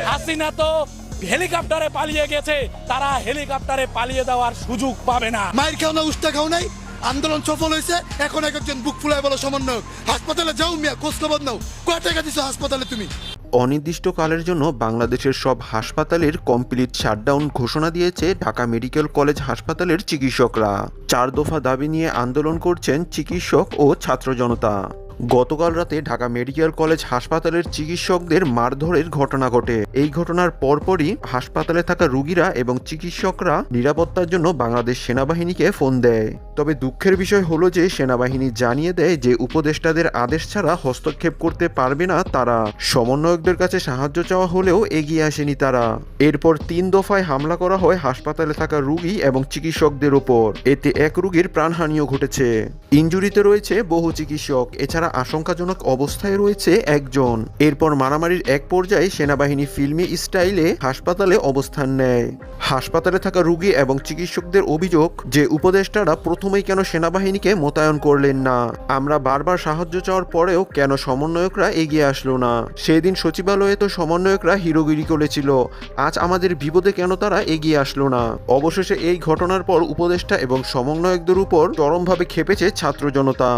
হাসিনা তো হেলিকপ্টারে পালিয়ে গেছে, তারা হেলিকপ্টারে পালিয়ে দেওয়ার সুযোগ পাবে না। মায়ের খাও না, উষ্টা খাও নাই, আন্দোলন সফল হয়েছে, এখন একজন বুক ফুলায় বলো সমন্বয়ক। হাসপাতালে যাও মিয়া, খোঁজ খবর নাও, কয় টাকা দিছো হাসপাতালে তুমি? অনির্দিষ্টকালের জন্য বাংলাদেশের সব হাসপাতালের কমপ্লিট শাটডাউন ঘোষণা দিয়েছে ঢাকা মেডিকেল কলেজ হাসপাতালের চিকিৎসকরা। 4 দফা দাবি নিয়ে আন্দোলন করছেন চিকিৎসক ও ছাত্র জনতা। গতকাল রাতে ঢাকা মেডিকেল কলেজ হাসপাতালের চিকিৎসকদের মারধরের ঘটনা ঘটে। এই ঘটনার পরপরই হাসপাতালে থাকা রোগীরা এবং চিকিৎসকরা নিরাপত্তার জন্য বাংলাদেশ সেনাবাহিনীকে ফোন দেয়। তবে দুঃখের বিষয় হলো যে সেনাবাহিনী জানিয়ে দেয় যে উপদেষ্টাদের আদেশ ছাড়া হস্তক্ষেপ করতে পারবে না তারা। সমন্বয়কদের কাছে সাহায্য চাওয়া হলেও এগিয়ে আসেনি তারা। এরপর 3 দফায় হামলা করা হয় হাসপাতালে থাকা রোগী এবং চিকিৎসকদের ওপর। এতে এক রোগীর প্রাণহানিও ঘটেছে। ইনজুরিতে রয়েছে বহু চিকিৎসক, এছাড়া আশঙ্কাজনক অবস্থায় রয়েছে একজন। এরপর মারামারির এক পর্যায়ে সেনাবাহিনী ফিল্মি স্টাইলে হাসপাতালে অবস্থান নেয়। হাসপাতালে থাকা রোগী এবং চিকিৎসকদের অভিযোগ যে উপদেষ্টারা প্রথমেই কেন সেনাবাহিনীকে মোতায়েন করলেন না, আমরা বারবার সাহায্য চাওয়ার পরেও কেন সমন্বয়করা এগিয়ে আসলো না। সেদিন সচিবালয়ে তো সমন্বয়করা হিরোগিরি করেছিল, আজ আমাদের বিপদে কেন তারা এগিয়ে আসলো না। অবশেষে এই ঘটনার পর উপদেষ্টা এবং সমন্বয়কদের উপর চরমভাবে ক্ষেপেছে ছাত্র জনতা।